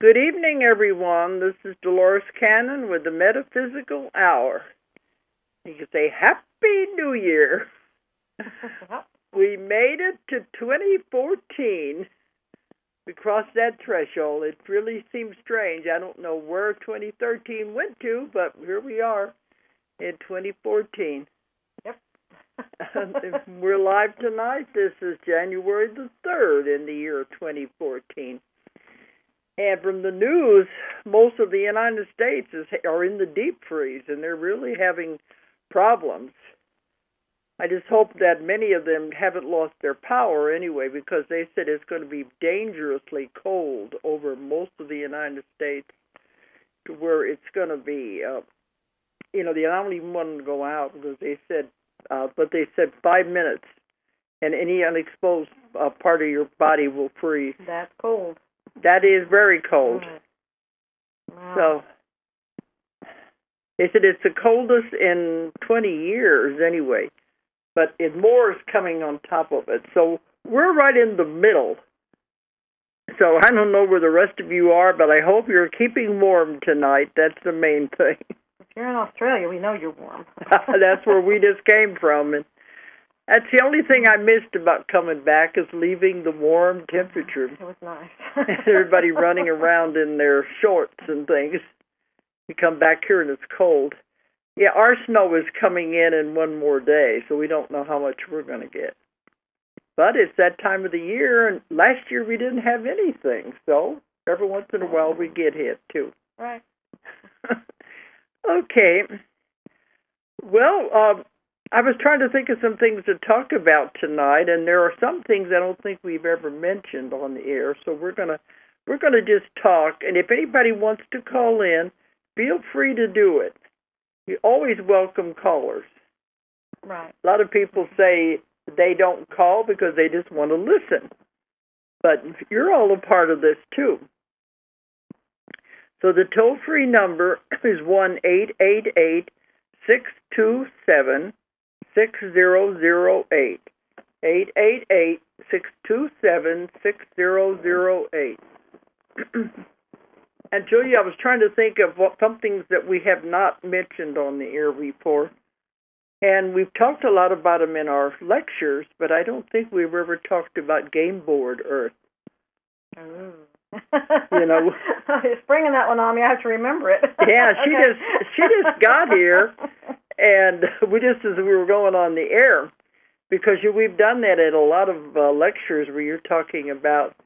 Good evening, everyone. This is Dolores Cannon with the Metaphysical Hour. You can say Happy New Year. We made it to 2014. We crossed that threshold. It really seems strange. I don't know where 2013 went to, but here we are in 2014. Yep. We're live tonight. This is January the 3rd in the year 2014. And from the news, most of the United States are in the deep freeze, and they're really having problems. I just hope that many of them haven't lost their power anyway, because they said it's going to be dangerously cold over most of the United States, to where it's going to be, they don't even want them to go out, because they said, but they said 5 minutes, and any unexposed part of your body will freeze. That's cold. That is very cold. Wow. So, they said it's the coldest in 20 years anyway, but more is coming on top of it. So, we're right in the middle. So, I don't know where the rest of you are, but I hope you're keeping warm tonight. That's the main thing. If you're in Australia, we know you're warm. That's where we just came from. And that's the only thing I missed about coming back, is leaving the warm temperature. It was nice. Everybody running around in their shorts and things. You come back here and it's cold. Yeah, our snow is coming in one more day, so we don't know how much we're going to get. But it's that time of the year, and last year we didn't have anything, so every once in a while we get hit too. Right. Okay. Well, I was trying to think of some things to talk about tonight, and there are some things I don't think we've ever mentioned on the air, so we're gonna just talk. And if anybody wants to call in, feel free to do it. You always welcome callers. Right. A lot of people say they don't call because they just want to listen, but you're all a part of this too. So the toll-free number is 1-888-627-6008. 888-627-6008. And Julia, I was trying to think of some things that we have not mentioned on the air before. And we've talked a lot about them in our lectures, but I don't think we've ever talked about Gameboard Earth. Ooh. You're springing that one on me. I have to remember it. Yeah, she just got here. And as we were going on the air, because we've done that at a lot of lectures where you're talking about,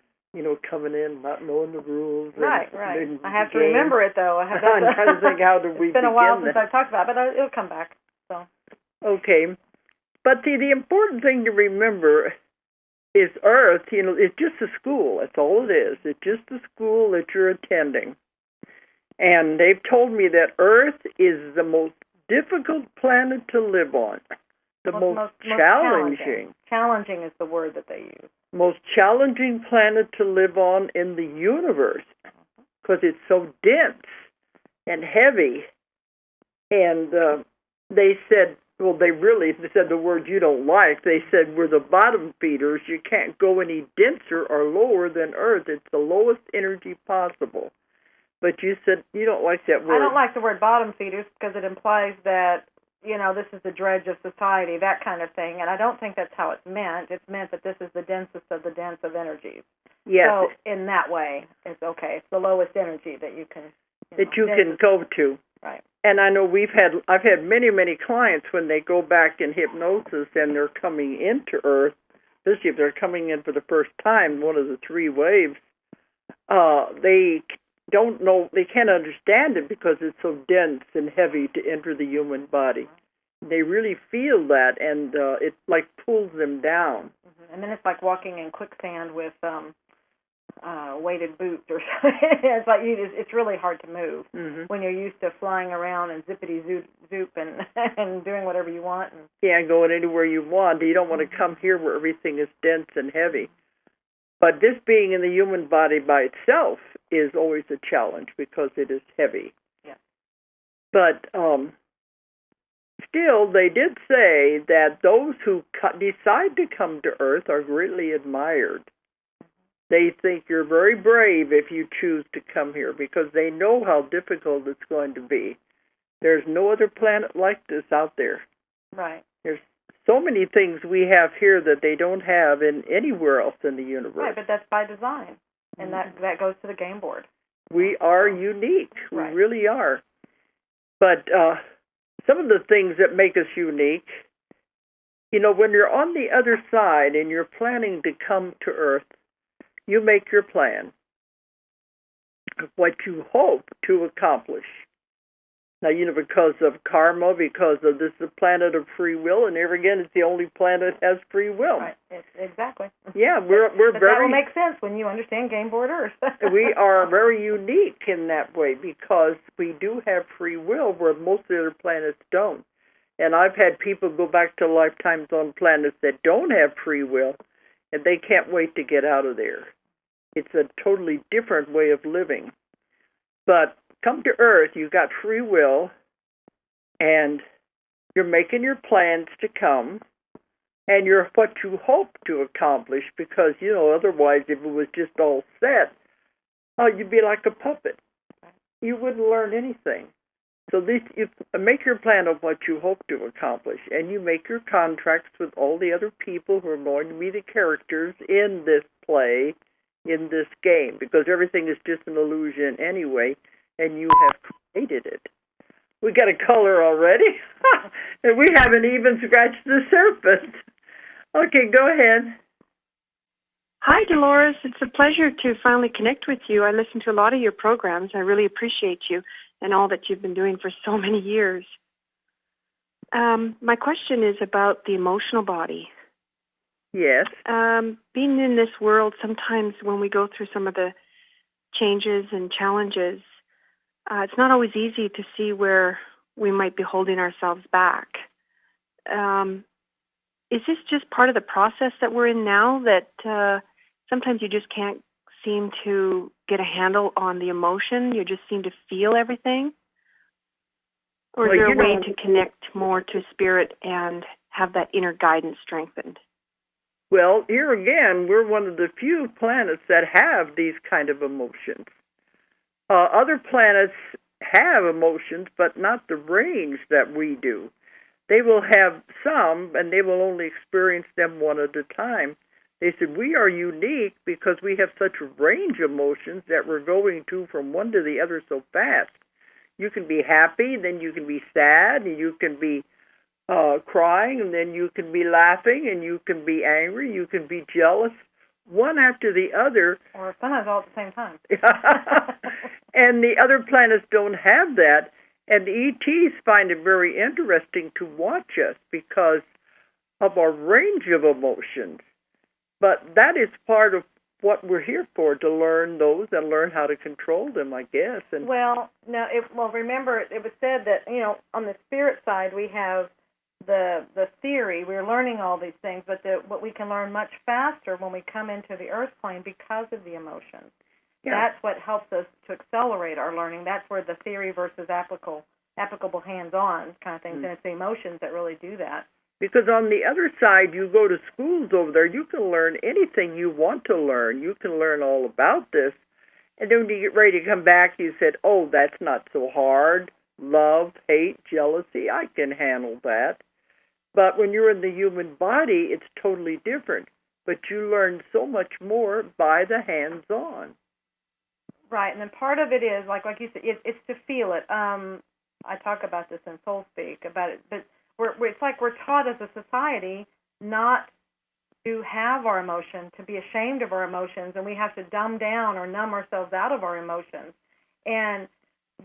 coming in, not knowing the rules. Right. I have to remember it, though. I'm trying to think, how do we begin? It's been a while since I've talked about it, but it'll come back. So. Okay. But the important thing to remember is Earth, it's just a school. That's all it is. It's just a school that you're attending. And they've told me that Earth is the most difficult planet to live on. The most challenging. Challenging is the word that they use. Most challenging planet to live on in the universe, because it's so dense and heavy. And they said, they said the word you don't like. They said we're the bottom feeders. You can't go any denser or lower than Earth. It's the lowest energy possible. But you said you don't like that word. I don't like the word bottom feeders because it implies that, this is the dredge of society, that kind of thing. And I don't think that's how it's meant. It's meant that this is the densest of the dense of energies. Yes. So in that way, it's okay. It's the lowest energy that you can can go to. Right. And I know I've had many, many clients when they go back in hypnosis and they're coming into Earth, especially if they're coming in for the first time, one of the three waves, they don't know, they can't understand it because it's so dense and heavy to enter the human body. They really feel that, and it pulls them down. Mm-hmm. And then it's like walking in quicksand with weighted boots or something. It's really hard to move when you're used to flying around and zippity zoop and doing whatever you want. Going anywhere you want. You don't want to come here where everything is dense and heavy. But this being in the human body by itself is always a challenge because it is heavy. Yeah. But still, they did say that those who decide to come to Earth are greatly admired. They think you're very brave if you choose to come here because they know how difficult it's going to be. There's no other planet like this out there. Right. There's so many things we have here that they don't have in anywhere else in the universe. Right, but that's by design, and that goes to the Gameboard. We are unique. Right. We really are. But some of the things that make us unique, when you're on the other side and you're planning to come to Earth, you make your plan of what you hope to accomplish. Now, because of karma, because of this is a planet of free will, and here again, it's the only planet that has free will. Right, exactly. Yeah, we're but very... that will make sense when you understand Gameboard Earth. We are very unique in that way because we do have free will where most of the other planets don't. And I've had people go back to lifetimes on planets that don't have free will, and they can't wait to get out of there. It's a totally different way of living. But come to Earth, you've got free will, and you're making your plans to come, and you're what you hope to accomplish because, otherwise if it was just all set, you'd be like a puppet. You wouldn't learn anything. So you make your plan of what you hope to accomplish, and you make your contracts with all the other people who are going to be the characters in this play, in this game, because everything is just an illusion anyway, and you have created it. We got a color already, and we haven't even scratched the surface. Okay, go ahead. Hi, Dolores. It's a pleasure to finally connect with you. I listen to a lot of your programs. I really appreciate you and all that you've been doing for so many years. My question is about the emotional body. Yes. Being in this world, sometimes when we go through some of the changes and challenges, it's not always easy to see where we might be holding ourselves back. Is this just part of the process that we're in now, that sometimes you just can't seem to get a handle on the emotion? You just seem to feel everything? Or is there a way to connect more to spirit and have that inner guidance strengthened? Well, here again, we're one of the few planets that have these kind of emotions. Other planets have emotions, but not the range that we do. They will have some, and they will only experience them one at a time. They said, we are unique because we have such a range of emotions that we're going from one to the other so fast. You can be happy, then you can be sad, and you can be crying, and then you can be laughing, and you can be angry, you can be jealous, one after the other. Or sometimes all at the same time. And the other planets don't have that. And the ETs find it very interesting to watch us because of our range of emotions. But that is part of what we're here for, to learn those and learn how to control them, I guess. And remember, it was said that, on the spirit side, we have the theory. We're learning all these things, but what we can learn much faster when we come into the earth plane because of the emotions. Yeah. That's what helps us to accelerate our learning. That's where the theory versus applicable hands-on kind of things, and it's the emotions that really do that. Because on the other side, you go to schools over there, you can learn anything you want to learn. You can learn all about this. And then when you get ready to come back, you said, oh, that's not so hard. Love, hate, jealousy, I can handle that. But when you're in the human body, it's totally different. But you learn so much more by the hands-on. Right, and then part of it is, like you said, it's to feel it. I talk about this in Soul Speak, about it, but it's like we're taught as a society not to have our emotion, to be ashamed of our emotions, and we have to dumb down or numb ourselves out of our emotions. And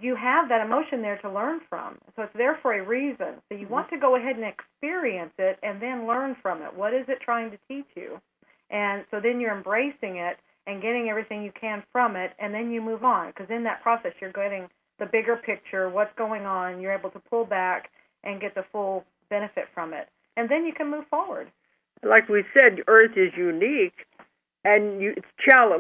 you have that emotion there to learn from. So it's there for a reason. So you want to go ahead and experience it and then learn from it. What is it trying to teach you? And so then you're embracing it and getting everything you can from it, and then you move on. Because in that process, you're getting the bigger picture, what's going on. You're able to pull back and get the full benefit from it. And then you can move forward. Like we said, Earth is unique, and it's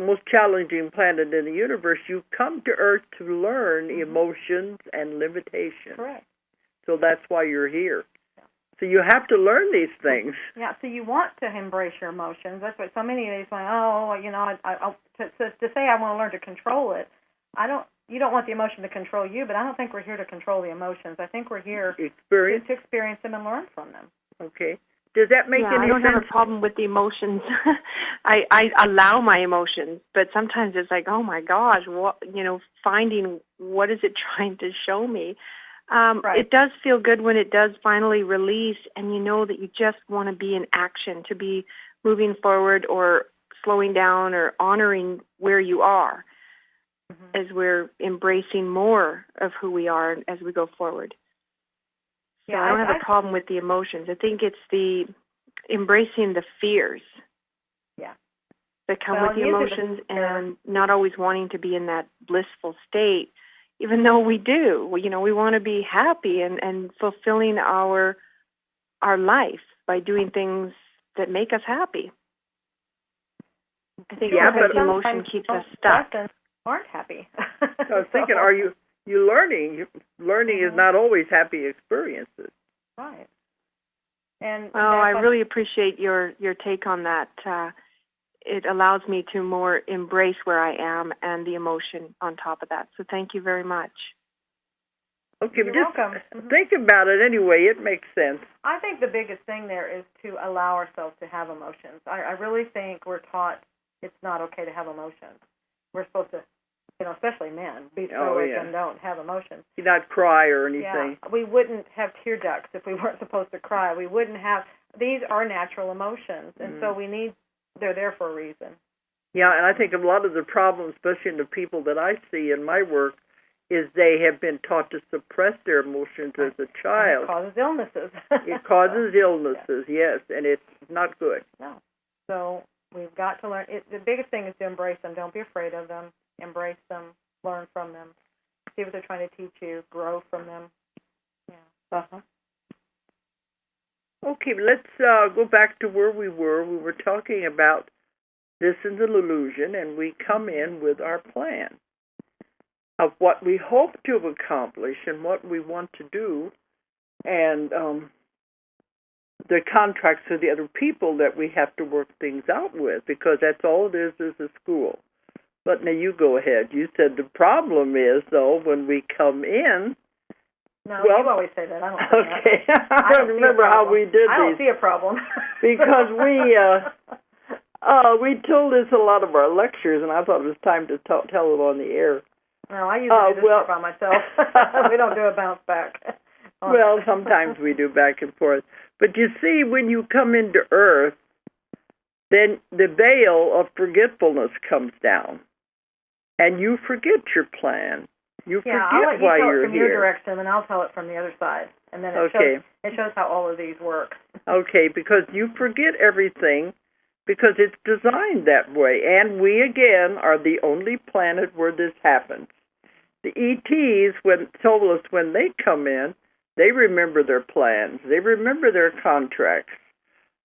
most challenging planet in the universe. You come to Earth to learn emotions and limitations. Correct. So that's why you're here. Yeah. So you have to learn these things. Yeah, so you want to embrace your emotions. That's why so many of these say, oh, you know, to say I want to learn to control it, you don't want the emotion to control you, but I don't think we're here to control the emotions. I think we're here to experience them and learn from them. Okay. Does that make any sense? I don't have a problem with the emotions. I allow my emotions, but sometimes it's like, oh my gosh, what, finding what is it trying to show me. Right. It does feel good when it does finally release, and you know that you just want to be in action, to be moving forward or slowing down or honoring where you are as we're embracing more of who we are as we go forward. So I don't have a problem with the emotions. I think it's the embracing the fears that come with the emotions and not always wanting to be in that blissful state, even though we do. We want to be happy and fulfilling our life by doing things that make us happy. I think sometimes the emotion keeps us stuck. Aren't happy. I was thinking, are you learning? Learning is not always happy experiences. Right. And I really appreciate your take on that. It allows me to more embrace where I am and the emotion on top of that. So thank you very much. Okay, You're welcome. Think about it anyway. It makes sense. I think the biggest thing there is to allow ourselves to have emotions. I really think we're taught it's not okay to have emotions. We're supposed to, especially men, be stoic and don't have emotions. You not cry or anything. Yeah, we wouldn't have tear ducts if we weren't supposed to cry. We wouldn't have. These are natural emotions, and so they're there for a reason. Yeah, and I think a lot of the problems, especially in the people that I see in my work, is they have been taught to suppress their emotions as a child. And it causes illnesses. It causes illnesses, yes, and it's not good. No. So we've got to learn. The biggest thing is to embrace them. Don't be afraid of them. Embrace them. Learn from them. See what they're trying to teach you. Grow from them. Yeah. Okay, let's go back to where we were. We were talking about this is an illusion, and we come in with our plan of what we hope to accomplish and what we want to do, and the contracts with the other people that we have to work things out with, because that's all it is a school. But now you go ahead. You said the problem is, though, when we come in. No, you always say that. I don't say okay. that. I don't remember how we did I don't see a problem. Because we told this a lot of our lectures, and I thought it was time to tell it on the air. No, I usually do this stuff by myself. We don't do a bounce back. Well, sometimes we do back and forth. But you see, when you come into Earth, then the veil of forgetfulness comes down, and you forget your plan. You forget I'll let you why tell you're it from here. your direction, and I'll tell it from the other side. And then it shows how all of these work. Okay, because you forget everything because it's designed that way. And we, again, are the only planet where this happens. The ETs, told us when they come in, they remember their plans. They remember their contracts.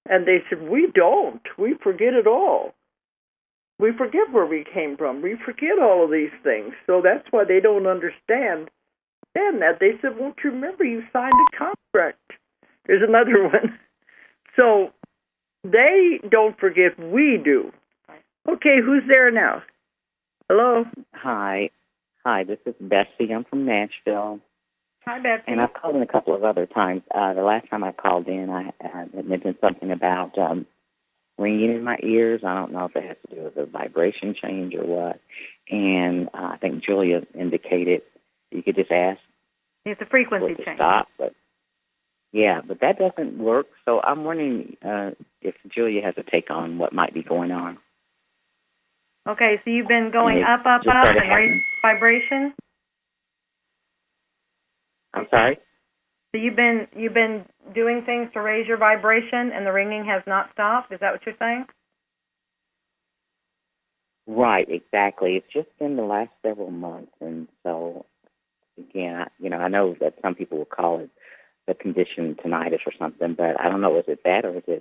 And they said, we don't. We forget it all. We forget where we came from. We forget all of these things. So that's why they don't understand. And that they said, won't you remember you signed a contract? There's another one. So they don't forget. We do. Okay, who's there now? Hello? Hi, this is Betsy. I'm from Nashville. Hi, Betsy. And I've called in a couple of other times. The last time I called in, I had mentioned something about ringing in my ears. I don't know if it has to do with a vibration change or what. And I think Julia indicated you could just ask it's a frequency to change. Stop, but that doesn't work. So I'm wondering if Julia has a take on what might be going on. Okay, so you've been going up, and raising vibration? I'm sorry? So you've been doing things to raise your vibration, and the ringing has not stopped? Is that what you're saying? Right, exactly. It's just been the last several months, and so, again, I know that some people will call it the condition tinnitus or something, but I don't know, is it that, or do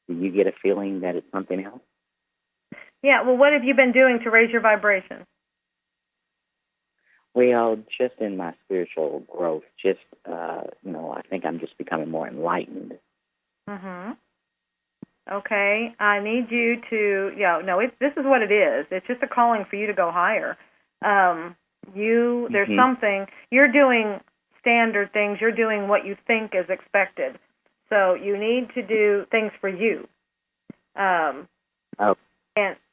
you get a feeling that it's something else? Yeah, well, what have you been doing to raise your vibration? Well, just in my spiritual growth, just, I think I'm just becoming more enlightened. Mm-hmm. Okay, I need you to, this is what it is. It's just a calling for you to go higher. There's something, you're doing standard things, you're doing what you think is expected. So you need to do things for you. And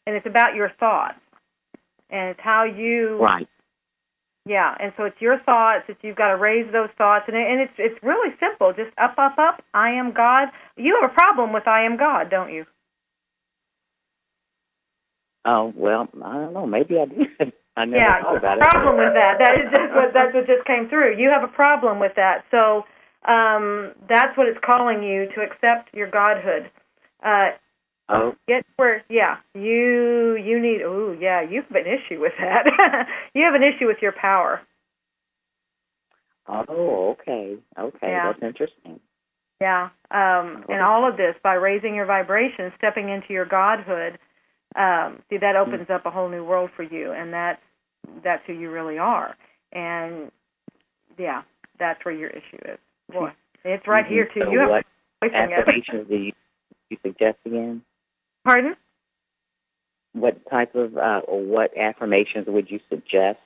it's about your thoughts. And it's how you... Right. Yeah, and so it's your thoughts. You've got to raise those thoughts, and it's really simple. Just up, up, up. I am God. You have a problem with I am God, don't you? Oh, well, I don't know. Maybe I did. I never thought about it. Yeah, problem with that. That's what just came through. You have a problem with that. So that's what it's calling you to accept your godhood. Get where, you need, you have an issue with that. You have an issue with your power. Oh, okay. Yeah. That's interesting. Yeah, and all of this, by raising your vibration, stepping into your godhood, that opens up a whole new world for you, and that's who you really are. And, that's where your issue is. Boy, it's right here, too. So you have what voicing affirmations do you suggest again? Pardon? What type of, or what affirmations would you suggest?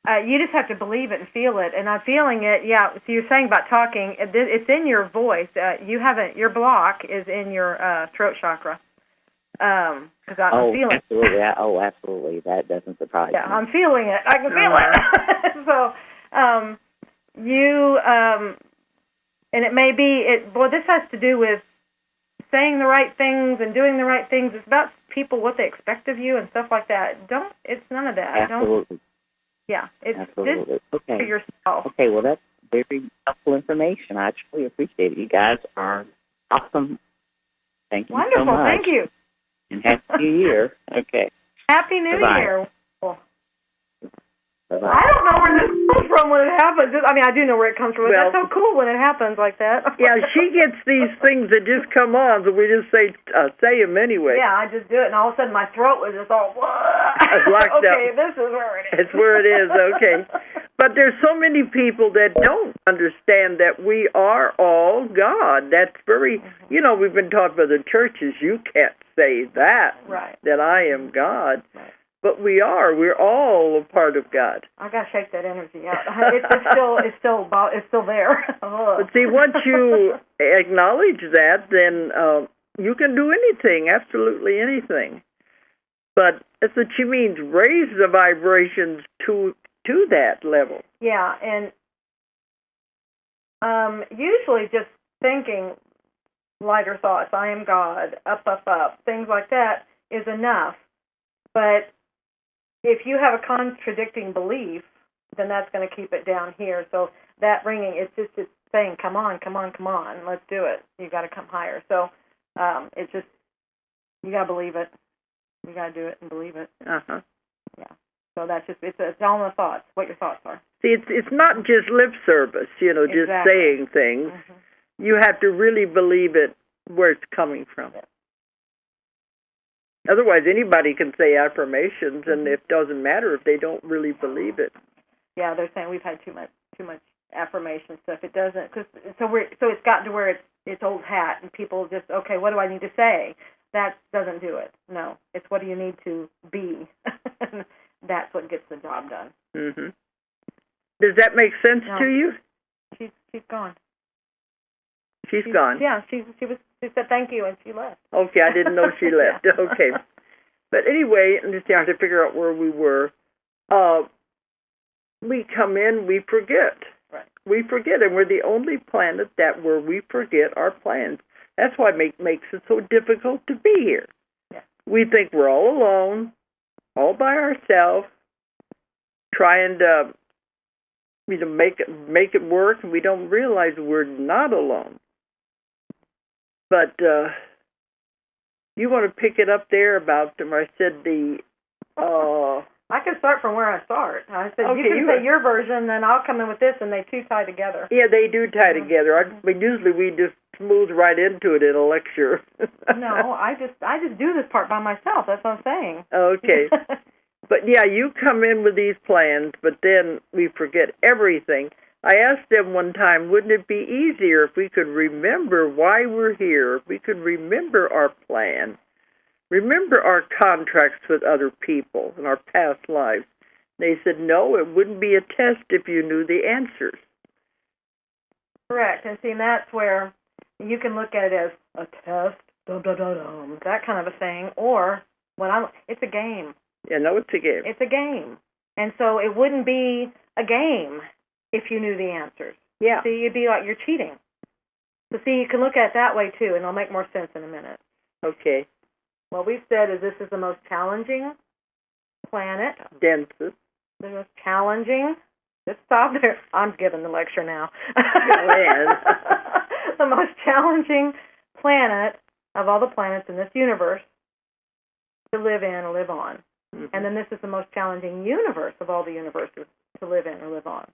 You just have to believe it and feel it. And I'm feeling it, So you're saying about talking, it's in your voice. Your block is in your throat chakra. Because I'm feeling absolutely. Absolutely. That doesn't surprise me. Yeah, I'm feeling it. I can feel it. So, and it may be, this has to do with saying the right things and doing the right things. It's about people, what they expect of you and stuff like that. It's none of that. Absolutely. It's absolutely. Just for yourself. Okay, well, that's very helpful information. I truly appreciate it. You guys are awesome. Thank you Wonderful. so much. Thank you. And Happy New Year. Okay. Happy New Bye-bye. Year. Bye-bye. I don't know where this comes from when it happens. I mean, I do know where it comes from, but that's so cool when it happens like that. Yeah, she gets these things that just come on, so we just say them anyway. Yeah, I just do it, and all of a sudden my throat was just all, locked okay, up. This is where it is. It's where it is, okay. But there's so many people that don't understand that we are all God. That's very, we've been taught by the churches, you can't say that, right, that I am God. Right. But we are. We're all a part of God. I gotta shake that energy out. It's still there. But see, once you acknowledge that, then you can do anything, absolutely anything. But that's what she means. Raise the vibrations to that level. Yeah, and usually just thinking lighter thoughts. I am God. Up, up, up. Things like that is enough. But if you have a contradicting belief, then that's going to keep it down here. So that ringing, it's saying, come on, come on, come on, let's do it. You got to come higher. So it's just, you got to believe it. You got to do it and believe it. Uh-huh. Yeah. So that's just, it's all in the thoughts, what your thoughts are. See, it's not just lip service, just Exactly. saying things. Mm-hmm. You have to really believe it where it's coming from. Yeah. Otherwise, anybody can say affirmations, and it doesn't matter if they don't really believe it. Yeah, they're saying we've had too much affirmation stuff. It doesn't, so it's gotten to where it's old hat, and people just, okay, what do I need to say? That doesn't do it. No, it's what do you need to be. That's what gets the job done. Mm-hmm. Does that make sense to you? She's gone. She's gone. Yeah, she said thank you, and she left. Okay, I didn't know she left. Yeah. Okay. But anyway, I just have to figure out where we were. We come in, we forget. Right. We forget, and we're the only planet where we forget our plans. That's why it makes it so difficult to be here. Yeah. We think we're all alone, all by ourselves, trying to make it work, and we don't realize we're not alone. But you want to pick it up there about I said I can start from where I start. I said, okay, you can say your version, then I'll come in with this, and they two tie together. Yeah, they do tie together. Usually we just smooth right into it in a lecture. No, I just do this part by myself. That's what I'm saying. Okay. But yeah, you come in with these plans, but then we forget everything. I asked them one time, wouldn't it be easier if we could remember why we're here, if we could remember our plan, remember our contracts with other people in our past lives? They said, no, it wouldn't be a test if you knew the answers. Correct. And see, and that's where you can look at it as a test, that kind of a thing, or it's a game. Yeah, no, it's a game. It's a game. And so it wouldn't be a game if you knew the answers. Yeah. See, you'd be like you're cheating. So see, you can look at it that way too, and it'll make more sense in a minute. Okay. What we've said is this is the most challenging planet. Densest. The most challenging. Just stop there. I'm giving the lecture now. Go ahead. The most challenging planet of all the planets in this universe to live in or live on. Mm-hmm. And then this is the most challenging universe of all the universes to live in or live on.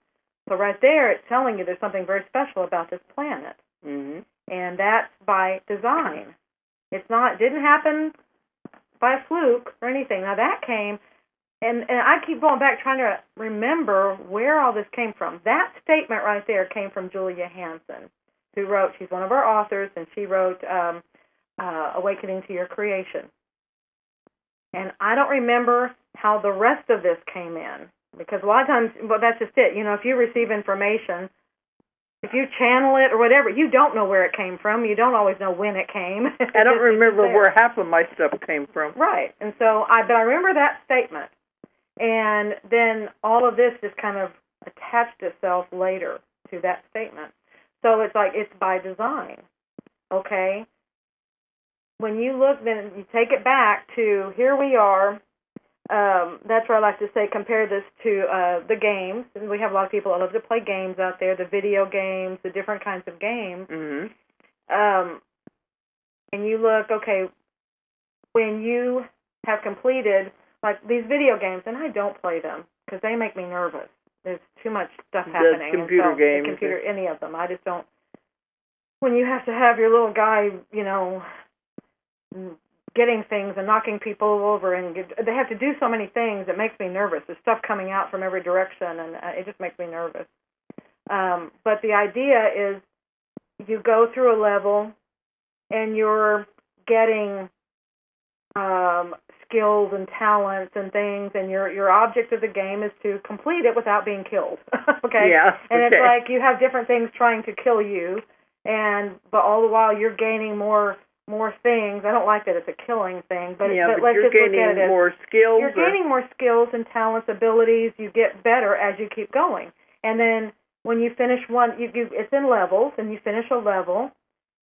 So right there, it's telling you there's something very special about this planet. Mm-hmm. And that's by design. It didn't happen by a fluke or anything. Now that came, and I keep going back trying to remember where all this came from. That statement right there came from Julia Hansen, who wrote, she's one of our authors, and she wrote Awakening to Your Creation. And I don't remember how the rest of this came in, because a lot of times, well, that's just it. You know, if you receive information, if you channel it or whatever, you don't know where it came from. You don't always know when it came. I don't remember where half of my stuff came from. Right. And so, but I remember that statement. And then all of this just kind of attached itself later to that statement. So it's like it's by design. Okay? When you look, then you take it back to here we are. That's where I like to say compare this to the games. And we have a lot of people that love to play games out there, the video games, the different kinds of games. Mm-hmm. And you look, okay, when you have completed, like these video games, and I don't play them because they make me nervous. There's too much stuff happening. The computer games. Any of them. I just don't. When you have to have your little guy, you know, getting things and knocking people over, and they have to do so many things, it makes me nervous. There's stuff coming out from every direction, and it just makes me nervous. But the idea is you go through a level, and you're getting skills and talents and things, and your object of the game is to complete it without being killed. Okay? Yeah. And okay. it's like you have different things trying to kill you, but all the while you're gaining more things. I don't like that it's a killing thing, but but let's you're just look at it gaining as more skills. you're gaining more skills and talents, abilities. You get better as you keep going, and then when you finish one, it's in levels, and you finish a level,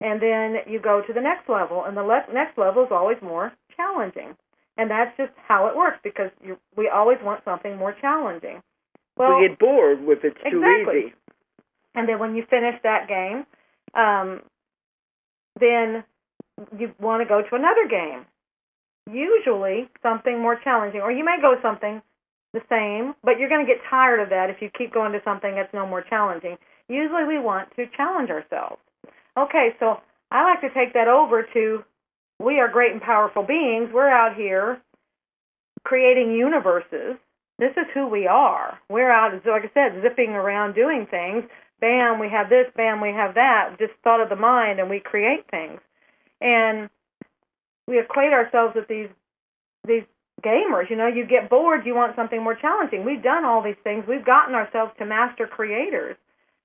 and then you go to the next level, and the next level is always more challenging, and that's just how it works because we always want something more challenging. Well, we get bored if it's too easy. And then when you finish that game, then you want to go to another game. Usually something more challenging, or you may go something the same, but you're going to get tired of that if you keep going to something that's no more challenging. Usually we want to challenge ourselves. Okay, so I like to take that over to we are great and powerful beings. We're out here creating universes. This is who we are. We're out, like I said, zipping around doing things. Bam, we have this. Bam, we have that. Just thought of the mind, and we create things. And we equate ourselves with these gamers. You know, you get bored, you want something more challenging. We've done all these things. We've gotten ourselves to master creators.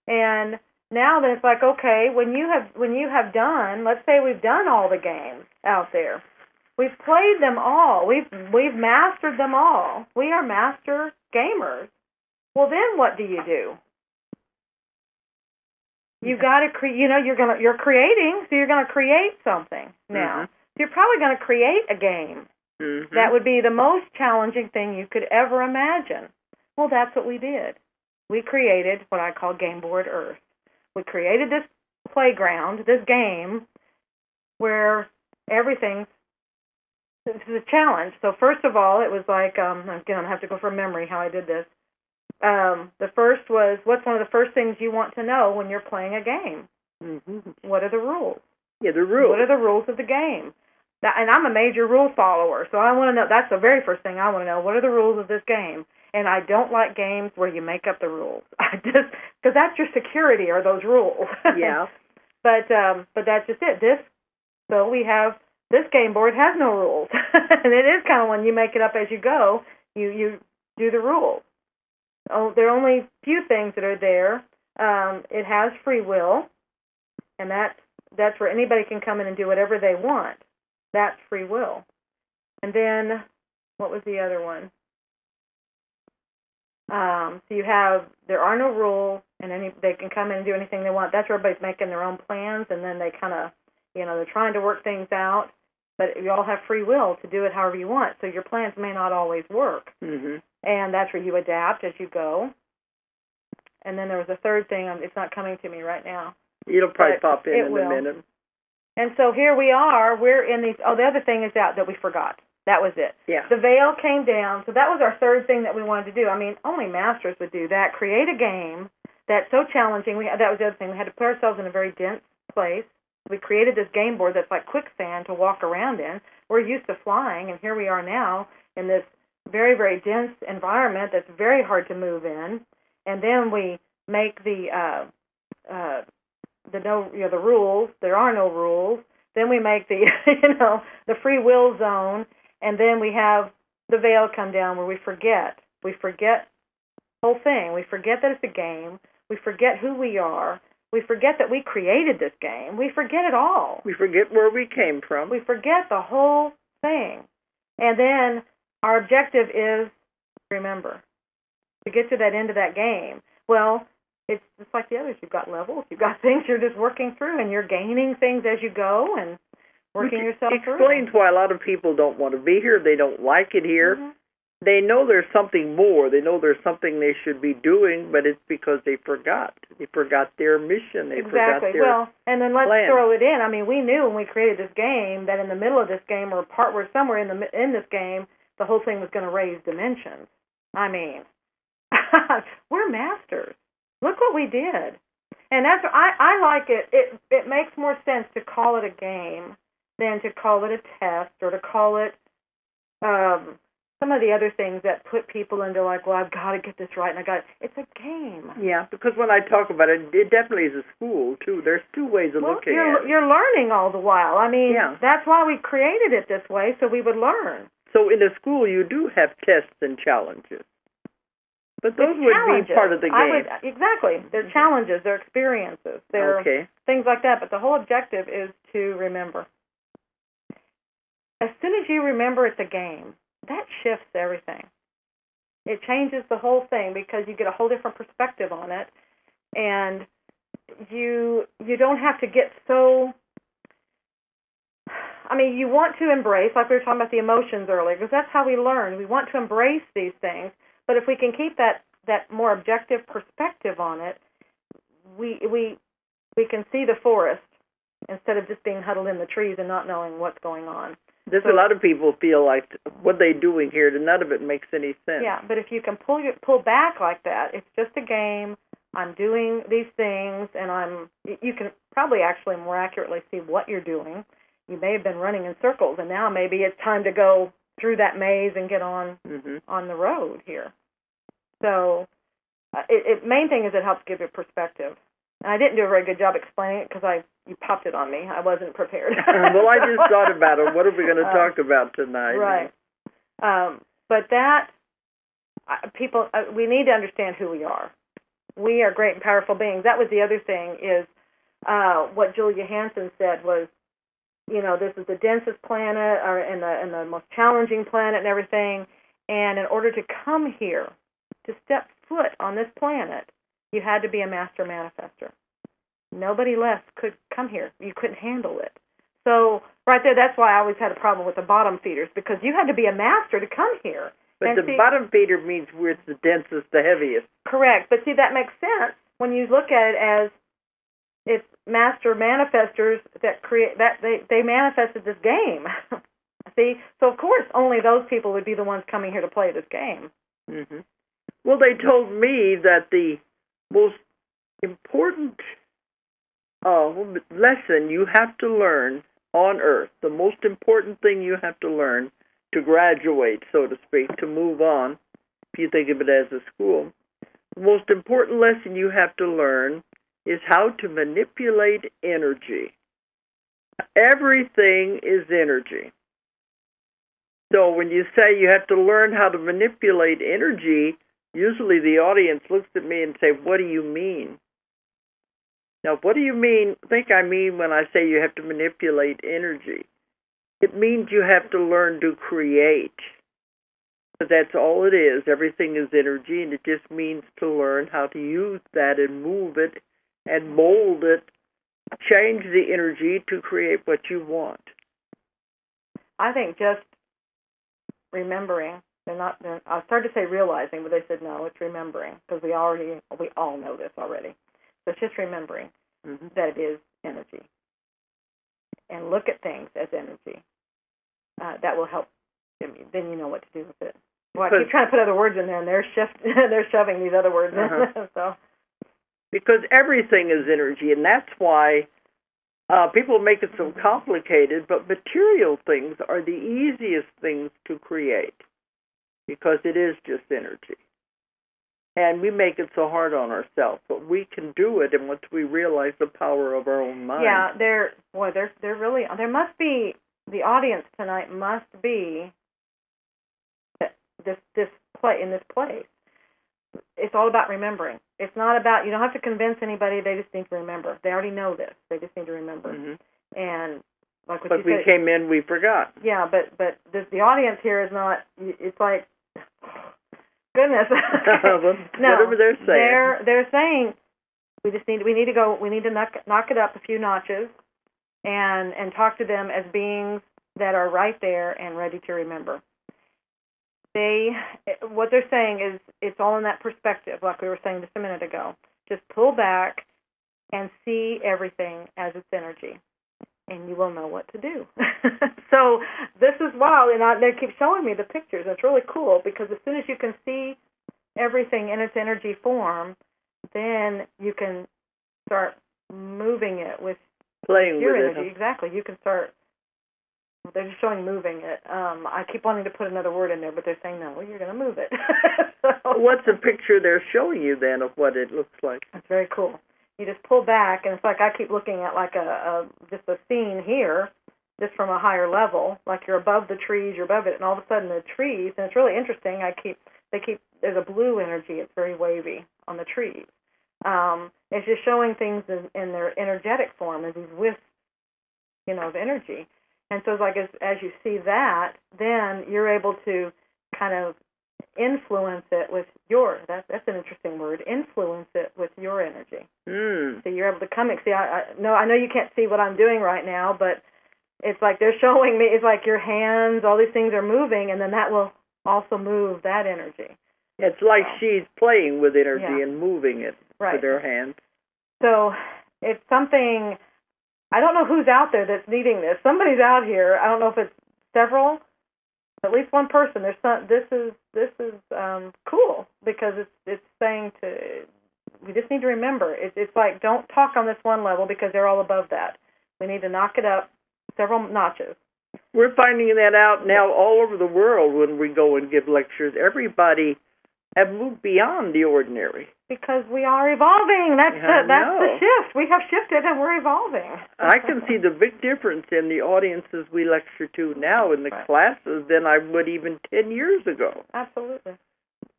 And now then it's like, okay, when you have done, let's say we've done all the games out there. We've played them all. We've mastered them all. We are master gamers. Well, then what do? You've got to you're creating, so you're going to create something now. Mm-hmm. So you're probably going to create a game. Mm-hmm. That would be the most challenging thing you could ever imagine. Well, that's what we did. We created what I call Gameboard Earth. We created this playground, this game, where this is a challenge. So first of all, it was like, again, I have to go from memory how I did this. The first was, what's one of the first things you want to know when you're playing a game? Mm-hmm. What are the rules? Yeah, the rules. What are the rules of the game? And I'm a major rule follower, so I want to know. That's the very first thing I want to know. What are the rules of this game? And I don't like games where you make up the rules. I just, because that's your security, are those rules. Yeah. But that's just it. So we have, this game board has no rules. And it is kind of when you make it up as you go, you do the rules. Oh, there are only few things that are there. It has free will, and that's where anybody can come in and do whatever they want. That's free will. And then, what was the other one? So you have, there are no rules, and they can come in and do anything they want. That's where everybody's making their own plans, and then they kind of, they're trying to work things out, but you all have free will to do it however you want. So your plans may not always work. Mm-hmm. And that's where you adapt as you go. And then there was a third thing. It's not coming to me right now. It'll probably pop in will. a minute. And so here we are. We're in these. Oh, the other thing is that we forgot. That was it. Yeah. The veil came down. So that was our third thing that we wanted to do. I mean, only masters would do that. Create a game that's so challenging. That was the other thing. We had to put ourselves in a very dense place. We created this game board that's like quicksand to walk around in. We're used to flying, and here we are now in this very, very dense environment that's very hard to move in. And then we make the rules. There are no rules. Then we make the the free will zone, and then we have the veil come down where we forget. We forget the whole thing. We forget that it's a game. We forget who we are. We forget that we created this game. We forget it all. We forget where we came from. We forget the whole thing. And then our objective is remember. To get to that end of that game. Well, it's just like the others. You've got levels. You've got things you're just working through, and you're gaining things as you go and working yourself through. Explains why a lot of people don't want to be here. They don't like it here. Mm-hmm. They know there's something more. They know there's something they should be doing, but it's because they forgot. They forgot their mission. They forgot their Well, and then let's plan. throw it in. I mean, we knew when we created this game that in the middle of this game, or somewhere in this game, the whole thing was going to raise dimensions. I mean, we're masters. Look what we did. And that's I like it. It makes more sense to call it a game than to call it a test or to call it some of the other things that put people into like, well, I've got to get this right, and it's a game. Yeah, because when I talk about it, it definitely is a school, too. There's two ways of looking at it. You're learning all the while. I mean, yeah. That's why we created it this way, so we would learn. So in a school, you do have tests and challenges. But those would be part of the game. Exactly. They're challenges, they're experiences, they're things like that. But the whole objective is to remember. As soon as you remember it's a game, that shifts everything. It changes the whole thing because you get a whole different perspective on it, and you don't have to get so. I mean, you want to embrace, like we were talking about the emotions earlier, because that's how we learn. We want to embrace these things, but if we can keep that more objective perspective on it, we can see the forest instead of just being huddled in the trees and not knowing what's going on. There's a lot of people feel like what they're doing here, none of it makes any sense. Yeah, but if you can pull back like that, it's just a game. I'm doing these things, and you can probably actually more accurately see what you're doing. You may have been running in circles, and now maybe it's time to go through that maze and get on the road here. So, main thing is it helps give you perspective. And I didn't do a very good job explaining it because you popped it on me. I wasn't prepared. Well, I just thought about it. What are we going to talk about tonight? Right. But that, people, we need to understand who we are. We are great and powerful beings. That was the other thing is what Julia Hansen said was, this is the densest planet and the most challenging planet and everything. And in order to come here, to step foot on this planet, you had to be a master manifester. Nobody less could come here. You couldn't handle it. So right there, that's why I always had a problem with the bottom feeders, because you had to be a master to come here. But the bottom feeder means where it's the densest, the heaviest. Correct. But see, that makes sense when you look at it as it's master manifestors that create that they manifested this game. See, so of course only those people would be the ones coming here to play this game. Mm-hmm. Well, they told me that the most important lesson you have to learn on Earth, the most important thing you have to learn to graduate, so to speak, to move on, if you think of it as a school, the most important lesson you have to learn is how to manipulate energy. Everything is energy. So when you say you have to learn how to manipulate energy, usually the audience looks at me and say, what do you mean? Now, what do you think I mean when I say you have to manipulate energy? It means you have to learn to create. But that's all it is. Everything is energy, and it just means to learn how to use that and move it and mold it, change the energy to create what you want. I think just remembering, I started to say realizing, but they said no, it's remembering, because we all know this already. So it's just remembering that it is energy. And look at things as energy. That will help. Then you know what to do with it. Well, I keep trying to put other words in there, and they're shoving these other words in. So. Because everything is energy, and that's why people make it so complicated, but material things are the easiest things to create, because it is just energy. And we make it so hard on ourselves, but we can do it, and once we realize the power of our own mind. Yeah, there must be, the audience tonight must be this place. It's all about remembering. It's not about, you don't have to convince anybody, they just need to remember. They already know this. They just need to remember. Mm-hmm. And like what but you we said, came in, we forgot. Yeah, but the audience here is not, it's like, goodness. No, whatever they're saying. They're saying we need to knock it up a few notches and talk to them as beings that are right there and ready to remember. What they're saying is it's all in that perspective, like we were saying just a minute ago. Just pull back and see everything as its energy, and you will know what to do. So this is wild, and they keep showing me the pictures. It's really cool, because as soon as you can see everything in its energy form, then you can start moving it with playing your with energy. It. Exactly. You can start. They're just showing moving it. I keep wanting to put another word in there, but they're saying, no, you're going to move it. So, what's the picture they're showing you then of what it looks like? It's very cool. You just pull back, and it's like I keep looking at like just a scene here, just from a higher level, like you're above the trees, you're above it, and all of a sudden the trees, and it's really interesting, there's a blue energy, it's very wavy on the trees. It's just showing things in their energetic form as these wisps, of energy. And so it's like as you see that, then you're able to kind of influence it with that's an interesting word, influence it with your energy. So you're able to come and see, I know you can't see what I'm doing right now, but it's like they're showing me, it's like your hands, all these things are moving, and then that will also move that energy. It's like she's playing with energy and moving it with her hands. So it's something, I don't know who's out there that's needing this. Somebody's out here. I don't know if it's several, at least one person. This is cool, because it's saying we just need to remember. It's like, don't talk on this one level, because they're all above that. We need to knock it up several notches. We're finding that out now all over the world when we go and give lectures. Everybody have moved beyond the ordinary. Because we are evolving. That's the shift. We have shifted, and we're evolving. I can see the big difference in the audiences we lecture to now in the classes than I would even 10 years ago. Absolutely.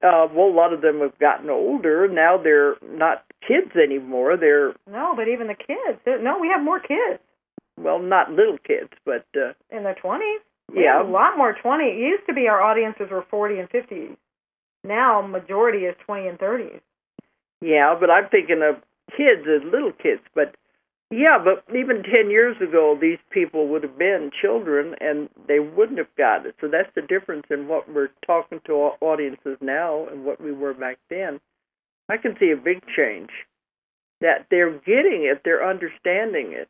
Well, a lot of them have gotten older. Now they're not kids anymore. No, but even the kids. We have more kids. Well, not little kids, but in their 20s. Yeah, a lot more 20. It used to be our audiences were 40 and 50s. Now majority is 20 and 30s. Yeah, but I'm thinking of kids as little kids. But even 10 years ago, these people would have been children, and they wouldn't have got it. So that's the difference in what we're talking to our audiences now and what we were back then. I can see a big change, that they're getting it, they're understanding it.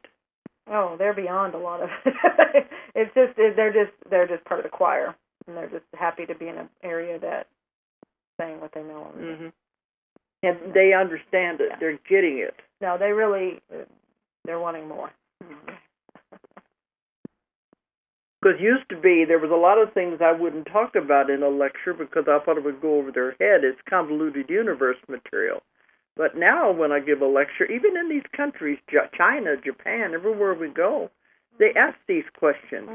Oh, they're beyond a lot of it. It's just they're just part of the choir, and they're just happy to be in an area that's saying what they know. Mm-hmm. And they understand it. Yeah. They're getting it. No, they're wanting more. Mm-hmm. Because used to be, there was a lot of things I wouldn't talk about in a lecture because I thought it would go over their head. It's convoluted universe material. But now when I give a lecture, even in these countries, China, Japan, everywhere we go, they ask these questions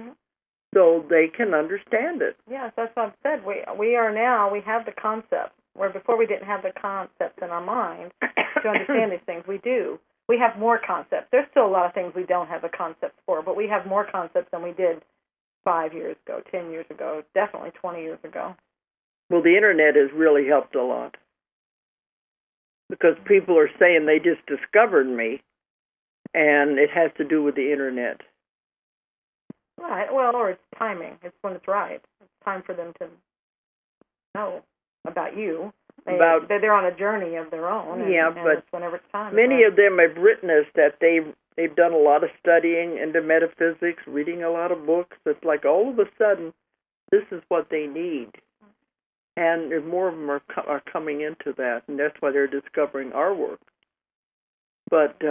so they can understand it. Yes, that's what I've said. We have the concept, where before we didn't have the concepts in our mind to understand these things. We do. We have more concepts. There's still a lot of things we don't have the concepts for, but we have more concepts than we did 5 years ago, 10 years ago, definitely 20 years ago. Well, the Internet has really helped a lot because people are saying they just discovered me, and it has to do with the Internet. Right. Well, or it's timing. It's when it's right. It's time for them to know about you. They're on a journey of their own. And but it's whenever it's time. Many of them have witnessed that they've done a lot of studying into metaphysics, reading a lot of books. It's like all of a sudden, this is what they need. And more of them are coming into that, and that's why they're discovering our work. But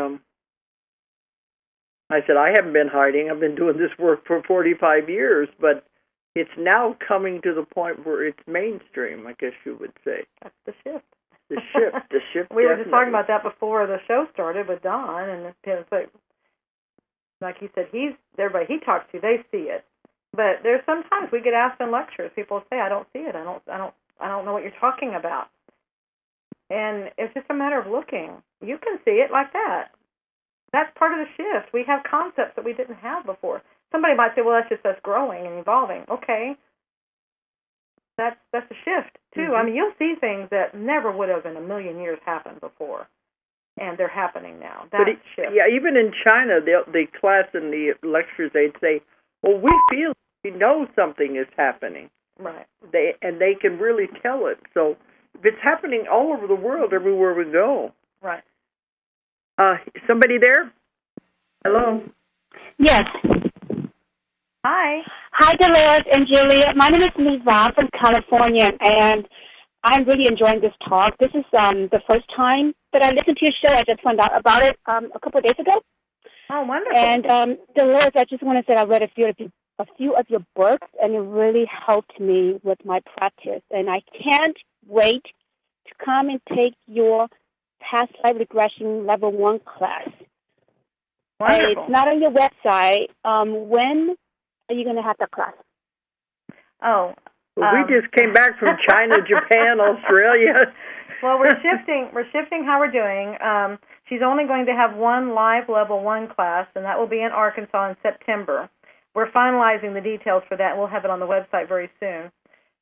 I said, I haven't been hiding. I've been doing this work for 45 years, but it's now coming to the point where it's mainstream, I guess you would say. That's the shift. The shift. We were just talking about that before the show started with Don, and it's like he said, everybody he talks to, they see it. But there's sometimes we get asked in lectures, people say, I don't see it. I don't know what you're talking about. And it's just a matter of looking. You can see it like that. That's part of the shift. We have concepts that we didn't have before. Somebody might say, well, that's just us growing and evolving. Okay. That's a shift, too. I mean, you'll see things that never would have in a million years happened before, and they're happening now. That's shift. Yeah, even in China, the class in the lectures, they'd say, well, we know something is happening. Right. They can really tell it. So if it's happening all over the world, everywhere we go. Right. Somebody there? Hello? Yes. Hi. Hi, Dolores and Julia. My name is Neva from California, and I'm really enjoying this talk. This is the first time that I listened to your show. I just found out about it a couple of days ago. Oh, wonderful. And Dolores, I just want to say I read a few of your books, and it really helped me with my practice. And I can't wait to come and take your past life regression level 1 class. Wonderful. It's not on your website. When are you going to have that class? Oh. Well, we just came back from China, Japan, Australia. Well, we're shifting how we're doing. She's only going to have one live level 1 class, and that will be in Arkansas in September. We're finalizing the details for that, and we'll have it on the website very soon,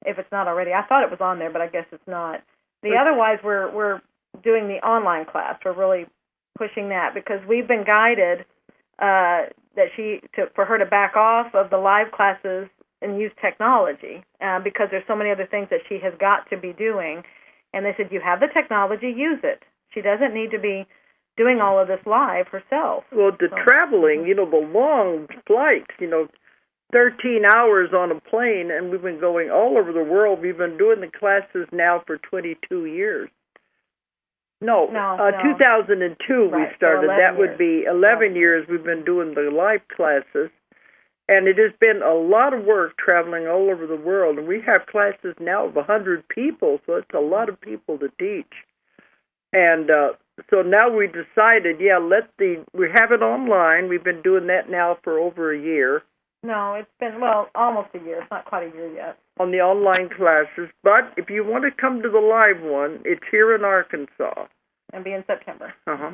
if it's not already. I thought it was on there, but I guess it's not. Otherwise, we're doing the online class. We're really pushing that because we've been guided for her to back off of the live classes and use technology because there's so many other things that she has got to be doing. And they said, you have the technology, use it. She doesn't need to be doing all of this live herself. Well, traveling, the long flights, 13 hours on a plane, and we've been going all over the world. We've been doing the classes now for 22 years. No. 2002 we started. So that would be 11 years we've been doing the live classes. And it has been a lot of work traveling all over the world. And we have classes now of 100 people, so it's a lot of people to teach. And so now we decided, we have it online. We've been doing that now for over a year. No, it's been, almost a year. It's not quite a year yet. On the online classes. But if you want to come to the live one, it's here in Arkansas. And be in September. Uh-huh.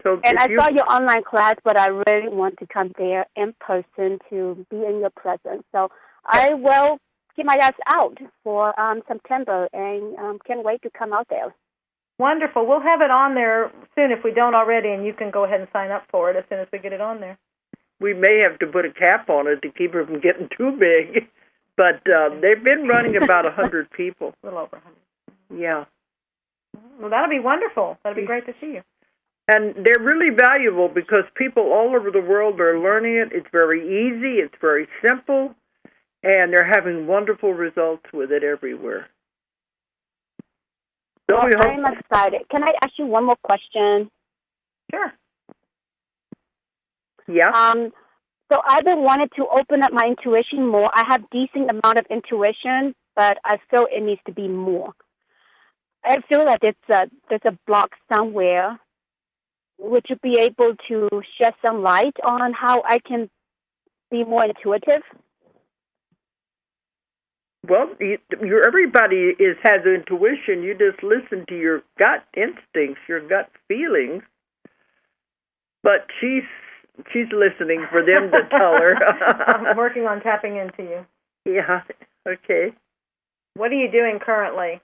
And I saw your online class, but I really want to come there in person to be in your presence. So I will get my ass out for September and can't wait to come out there. Wonderful. We'll have it on there soon if we don't already, and you can go ahead and sign up for it as soon as we get it on there. We may have to put a cap on it to keep it from getting too big, but they've been running about 100 people. A little over 100. Yeah. Well, that'll be wonderful. That'll be great to see you. And they're really valuable because people all over the world are learning it. It's very easy. It's very simple. And they're having wonderful results with it everywhere. So I'm excited. Can I ask you one more question? Sure. Yeah. So I've been wanting to open up my intuition more. I have decent amount of intuition, but I feel it needs to be more. I feel that there's a block somewhere. Would you be able to shed some light on how I can be more intuitive? Well, everybody has intuition. You just listen to your gut instincts, your gut feelings. But she's listening for them to tell her. I'm working on tapping into you. Yeah. Okay. What are you doing currently?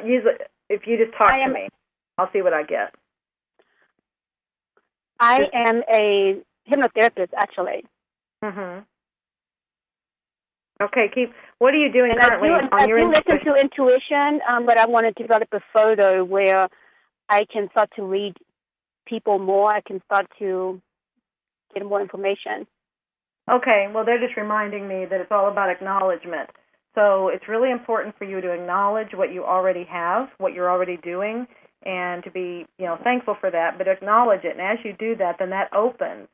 Usually, if you just talk to me, I'll see what I get. I am a hypnotherapist, actually. Mhm. Okay, what are you doing currently on your intuition? I do listen to intuition, but I want to develop a photo where I can start to read people more. I can start to get more information. Okay, well, they're just reminding me that it's all about acknowledgement. So it's really important for you to acknowledge what you already have, what you're already doing, and to be, thankful for that, but acknowledge it. And as you do that, then that opens.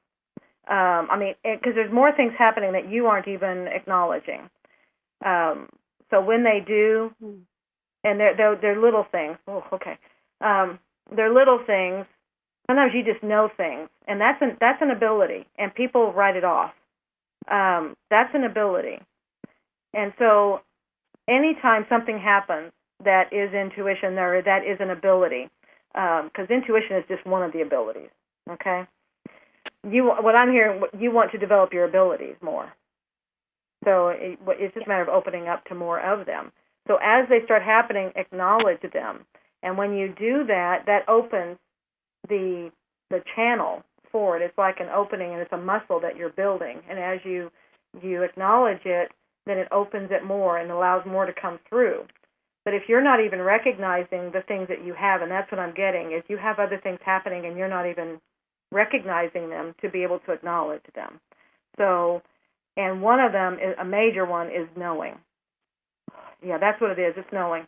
Because there's more things happening that you aren't even acknowledging. So when they do, and they're little things. Oh, okay. They're little things. Sometimes you just know things, and that's an ability, and people write it off. That's an ability. And so anytime something happens that is intuition, or that is an ability, because intuition is just one of the abilities, okay? What I'm hearing, you want to develop your abilities more. So it's just a matter of opening up to more of them. So as they start happening, acknowledge them. And when you do that, that opens the channel forward. It's like an opening, and it's a muscle that you're building. And as you acknowledge it, then it opens it more and allows more to come through. But if you're not even recognizing the things that you have, and that's what I'm getting, is you have other things happening and you're not even recognizing them to be able to acknowledge them. So, and one of them, a major one, is knowing. Yeah, that's what it is. It's knowing.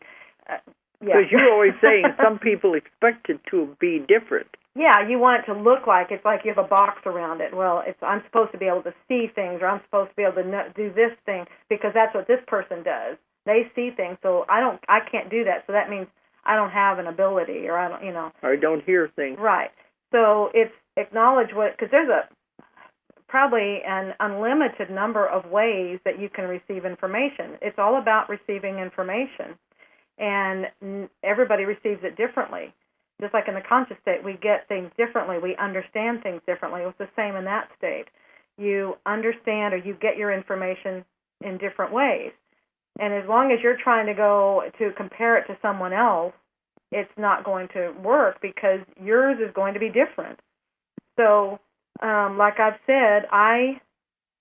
Because you're always saying some people expect it to be different. Yeah, you want it to look like it's like you have a box around it. Well, I'm supposed to be able to see things, or I'm supposed to be able to do this thing because that's what this person does. They see things, so I can't do that. So that means I don't have an ability, or I don't, Or I don't hear things. Right. So it's acknowledge because there's probably an unlimited number of ways that you can receive information. It's all about receiving information, and everybody receives it differently. Just like in the conscious state, we get things differently. We understand things differently. It's the same in that state. You understand, or you get your information in different ways. And as long as you're trying to go to compare it to someone else, it's not going to work because yours is going to be different. So, like I've said, I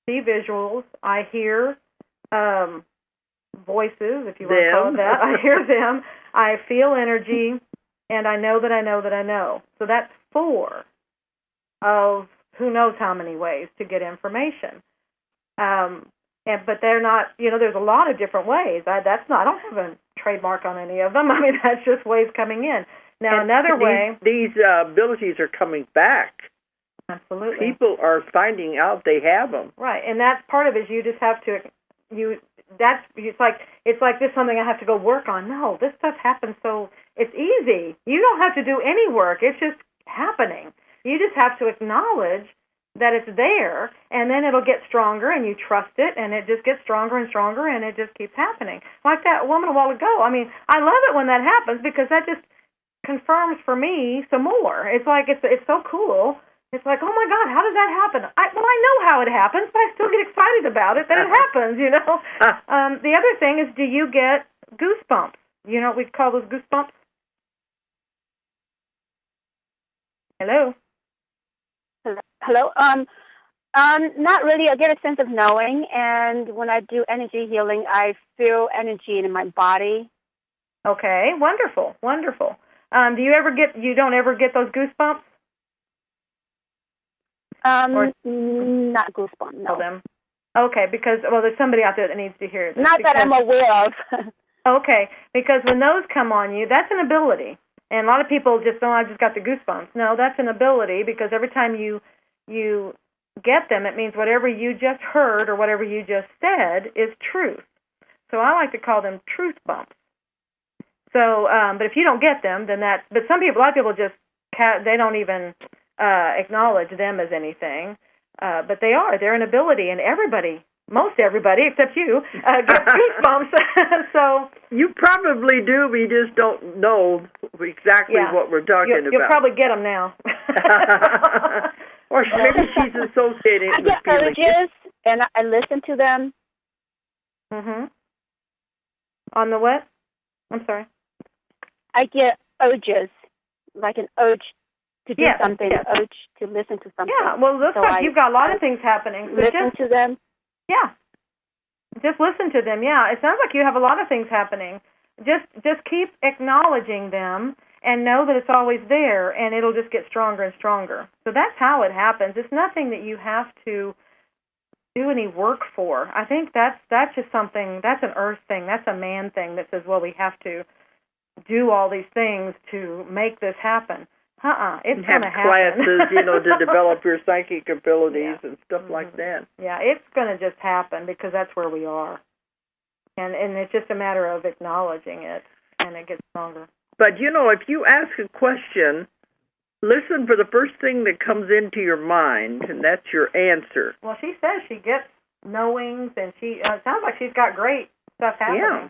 see visuals, I hear voices, if you want to call it that. I hear them, I feel energy, and I know that I know that I know. So that's 4 of who knows how many ways to get information. But they're not, there's a lot of different ways. I don't have a trademark on any of them. I mean, that's just ways coming in. Now, and another way. These abilities are coming back. Absolutely. People are finding out they have them. Right, and that's part of it. Is you just have to, it's like this is something I have to go work on. No, this stuff happens, so it's easy. You don't have to do any work. It's just happening. You just have to acknowledge that it's there, and then it'll get stronger, and you trust it, and it just gets stronger and stronger, and it just keeps happening. Like that woman a while ago. I mean, I love it when that happens because that just confirms for me some more. It's like it's so cool. It's like, oh my God, how does that happen? I know how it happens, but I still get excited about it that it happens. The other thing is, do you get goosebumps? You know what we call those goosebumps? Hello. Hello. Not really. I get a sense of knowing, and when I do energy healing, I feel energy in my body. Okay, wonderful, wonderful. You don't ever get those goosebumps? Not goosebumps, no. Them. Okay, because, there's somebody out there that needs to hear this. Not that I'm aware of. Okay, because when those come on you, that's an ability. And a lot of people just, I just got the goosebumps. No, that's an ability because every time you get them, it means whatever you just heard or whatever you just said is truth. So I like to call them truth bumps. So, but if you don't get them, then but a lot of people just, they don't even acknowledge them as anything. But they're an ability, and most everybody except you, get truth bumps. So you probably do, we just don't know exactly what we're talking about. You'll probably get them now. Or maybe she's associated with I get urges, and I listen to them. On the what? I'm sorry. I get urges, like an urge to do something, an urge to listen to something. Yeah, well, looks like you've got a lot of things happening. So listen to them. Yeah. Just listen to them, yeah. It sounds like you have a lot of things happening. Just keep acknowledging them and know that it's always there, and it'll just get stronger and stronger. So that's how it happens. It's nothing that you have to do any work for. I think that's just something, that's an earth thing, that's a man thing that says, well, we have to do all these things to make this happen. It's going to happen. Have classes, to develop your psychic abilities and stuff like that. Yeah, it's going to just happen because that's where we are. And it's just a matter of acknowledging it, and it gets stronger. But, if you ask a question, listen for the first thing that comes into your mind, and that's your answer. Well, she says she gets knowings, and it sounds like she's got great stuff happening. Yeah,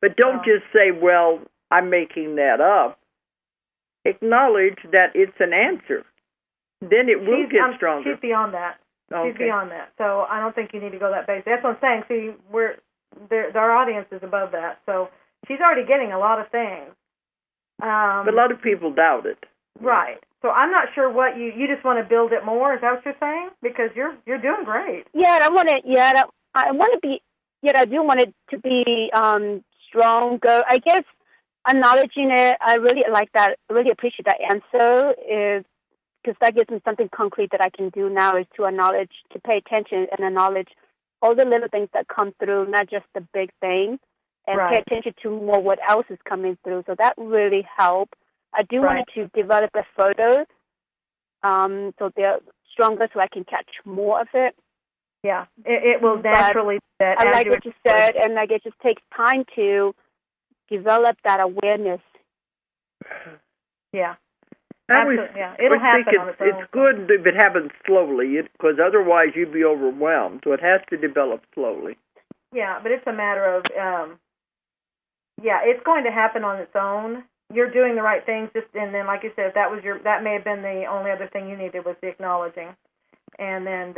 but don't just say, well, I'm making that up. Acknowledge that it's an answer. Then it will get stronger. She's beyond that. Okay. She's beyond that. So I don't think you need to go that basic. That's what I'm saying. See, our audience is above that. So she's already getting a lot of things. But a lot of people doubt it. Right. So I'm not sure what you just want to build it more. Is that what you're saying? Because you're doing great. Yeah, I want to. Yeah, I want to be. Yeah, I do want it to be stronger. I guess acknowledging it. I really like that. I really appreciate that answer. Because that gives me something concrete that I can do now is to acknowledge, to pay attention and acknowledge all the little things that come through, not just the big thing, and pay attention to more what else is coming through. So that really helped. I do want to develop it further so they're stronger so I can catch more of it. Yeah, it will naturally. I like what you said, and it just takes time to develop that awareness. Yeah. It'll happen on its own. It's good if it happens slowly, because otherwise you'd be overwhelmed. So it has to develop slowly. Yeah, but it's a matter of, it's going to happen on its own. You're doing the right things, and then, like you said, that may have been the only other thing you needed was the acknowledging, and then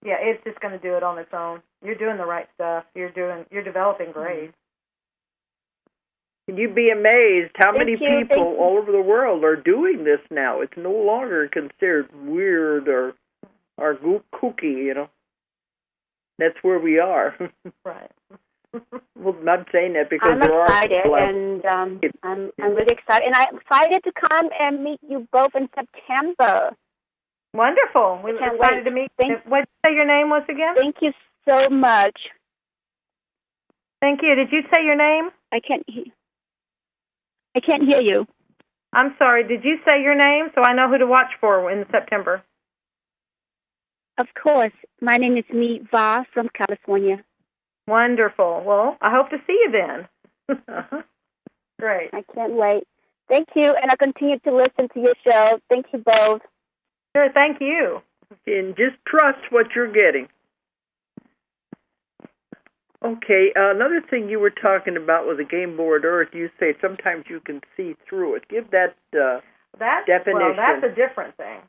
it's just going to do it on its own. You're doing the right stuff. You're developing great. And you'd be amazed how many people all over the world are doing this now. It's no longer considered weird or kooky, That's where we are. Right. Well, I'm not saying that because I'm excited, and I'm really excited. And I'm excited to come and meet you both in September. Wonderful. We're excited to meet you. What did you say your name was again? Thank you so much. Thank you. Did you say your name? I can't hear you. I'm sorry. Did you say your name so I know who to watch for in September? Of course. My name is Va from California. Wonderful. Well, I hope to see you then. Great. I can't wait. Thank you, and I'll continue to listen to your show. Thank you both. Sure, thank you. And just trust what you're getting. Okay, another thing you were talking about with the Gameboard Earth, you say sometimes you can see through it. Give that definition. Well, that's a different thing.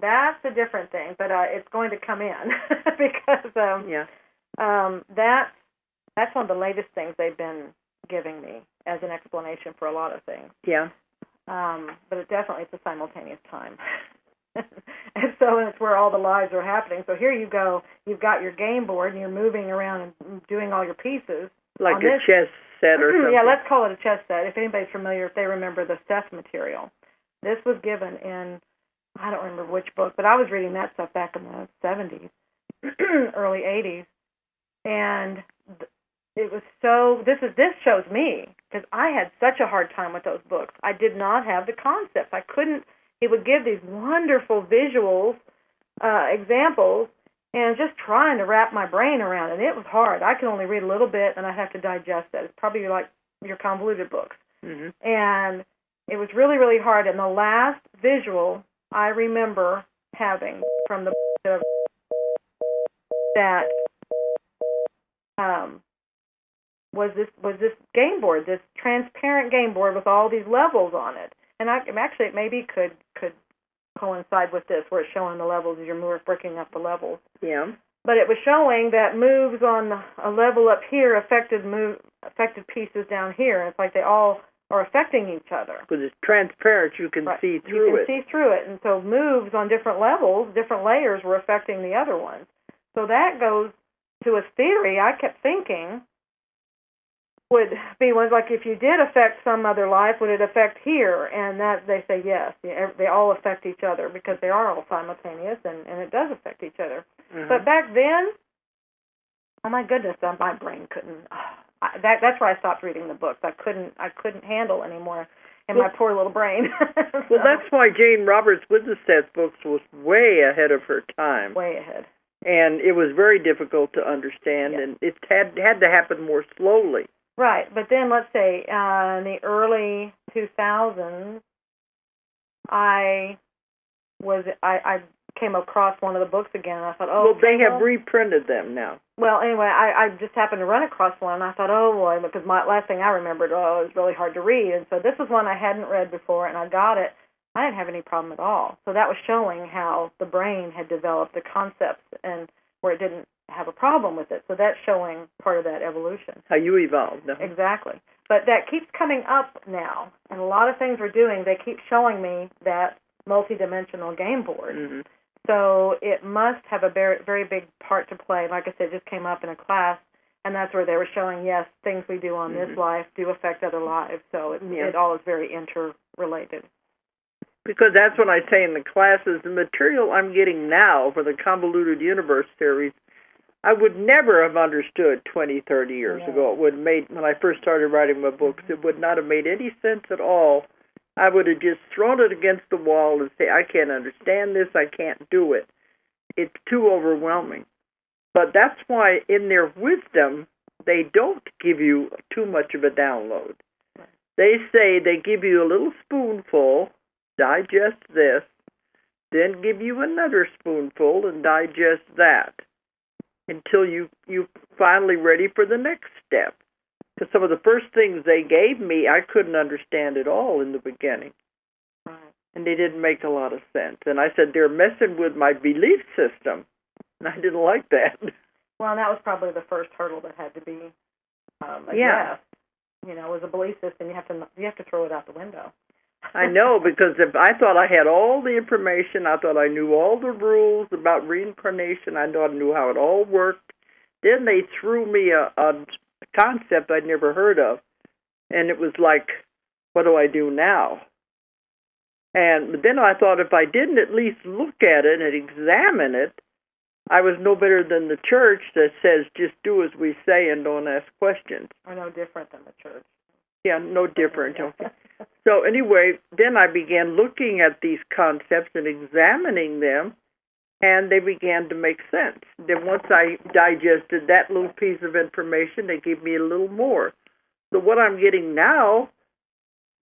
That's a different thing, but it's going to come in because that's one of the latest things they've been giving me as an explanation for a lot of things. Yeah. But it's a simultaneous time. And so it's where all the lives are happening. So here you go. You've got your game board, and you're moving around and doing all your pieces. Like a chess set or something. Yeah, let's call it a chess set. If anybody's familiar, if they remember the Seth material. This was given in, I don't remember which book, but I was reading that stuff back in the 70s, early 80s. And it was so, this shows me, because I had such a hard time with those books. I did not have the concepts. I couldn't. He would give these wonderful visuals examples and just trying to wrap my brain around it. It was hard. I could only read a little bit, and I'd have to digest it. It's probably like your convoluted books. Mm-hmm. And it was really, really hard. And the last visual I remember having from the book that was this game board, this transparent game board with all these levels on it. And actually, it maybe could coincide with this, where it's showing the levels as you're breaking up the levels. Yeah. But it was showing that moves on a level up here affected pieces down here. And it's like they all are affecting each other. Because it's transparent, you can see through it. You can see through it. And so moves on different levels, different layers were affecting the other ones. So that goes to a theory I kept thinking would be was like, if you did affect some other life, would it affect here? And that they say yes, they all affect each other because they are all simultaneous, and it does affect each other. Mm-hmm. But back then, oh my goodness, my brain couldn't. That's why I stopped reading the books. I couldn't handle anymore in my poor little brain. Well, that's why Jane Roberts Withersted's books was way ahead of her time. Way ahead. And it was very difficult to understand, and it had to happen more slowly. Right, but then let's say in the early 2000s, I came across one of the books again, and I thought, well, they have reprinted them now. Well, anyway, I just happened to run across one, and I thought, oh boy, because my last thing I remembered, it was really hard to read, and so this was one I hadn't read before, and I got it. I didn't have any problem at all. So that was showing how the brain had developed the concepts and where it didn't have a problem with it. So that's showing part of that evolution. How you evolved. No? Exactly. But that keeps coming up now. And a lot of things we're doing, they keep showing me that multidimensional game board. Mm-hmm. So it must have a very, very big part to play. Like I said, it just came up in a class, and that's where they were showing, yes, things we do on this life do affect other lives. So it all is very interrelated. Because that's what I say in the classes, the material I'm getting now for the Convoluted Universe series, I would never have understood 20, 30 years ago. It would have made, when I first started writing my books, it would not have made any sense at all. I would have just thrown it against the wall and say, I can't understand this, I can't do it. It's too overwhelming. But that's why in their wisdom, they don't give you too much of a download. They say they give you a little spoonful, digest this, then give you another spoonful and digest that until you're finally ready for the next step. Because some of the first things they gave me, I couldn't understand at all in the beginning. Right. And they didn't make a lot of sense. And I said, they're messing with my belief system. And I didn't like that. Well, and that was probably the first hurdle that had to be addressed. You know, as a belief system, you have to throw it out the window. I know, because if I thought I had all the information, I thought I knew all the rules about reincarnation, I thought I knew how it all worked. Then they threw me a concept I'd never heard of, and it was like, what do I do now? And then I thought if I didn't at least look at it and examine it, I was no better than the church that says just do as we say and don't ask questions. Or no different than the church. Yeah, no different. Okay. So anyway, then I began looking at these concepts and examining them, and they began to make sense. Then once I digested that little piece of information, they gave me a little more. So what I'm getting now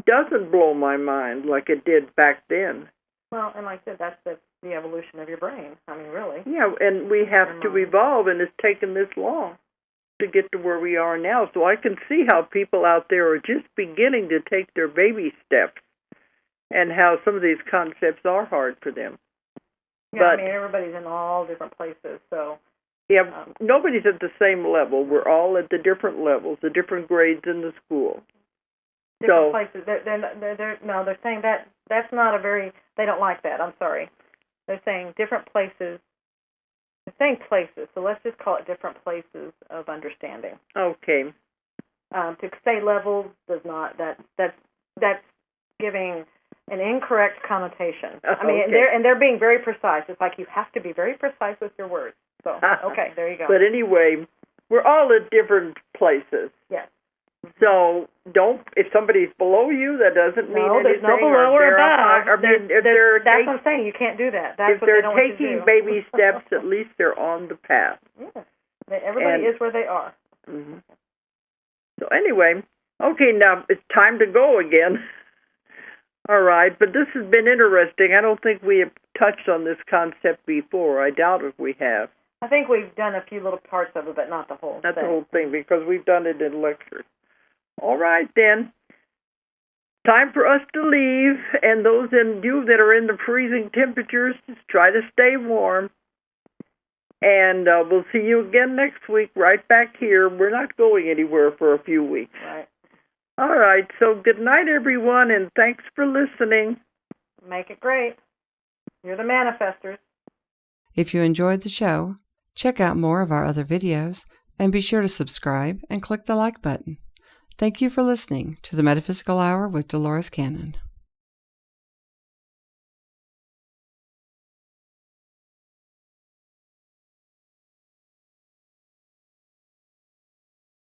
doesn't blow my mind like it did back then. Well, and like I said, that's the evolution of your brain. I mean, really. Yeah, and we have to evolve, and it's taken this long to get to where we are now. So I can see how people out there are just beginning to take their baby steps and how some of these concepts are hard for them. Yeah, but, I mean, everybody's in all different places, so... Yeah, nobody's at the same level. We're all at the different levels, the different grades in the school. Different places. They're saying that's not a very... They don't like that, I'm sorry. They're saying different places. They're saying places, so let's just call it different places of understanding. Okay. To say levels does not... That's giving an incorrect connotation. I mean, they're being very precise. It's like you have to be very precise with your words. So, okay, there you go. But anyway, we're all at different places. Yes. So if somebody's below you, that doesn't mean anything. No, there's no below or above. That's what I'm saying. You can't do that. If they're taking baby steps, at least they're on the path. Yeah. Everybody is where they are. Mm-hmm. So anyway, okay, now it's time to go again. All right, but this has been interesting. I don't think we have touched on this concept before. I doubt if we have. I think we've done a few little parts of it, but not the whole thing. Not the whole thing, because we've done it in lectures. All right, then. Time for us to leave, and those in you that are in the freezing temperatures, just try to stay warm. And we'll see you again next week, right back here. We're not going anywhere for a few weeks. Right. All right, so good night, everyone, and thanks for listening. Make it great. You're the manifestors. If you enjoyed the show, check out more of our other videos, and be sure to subscribe and click the like button. Thank you for listening to the Metaphysical Hour with Dolores Cannon.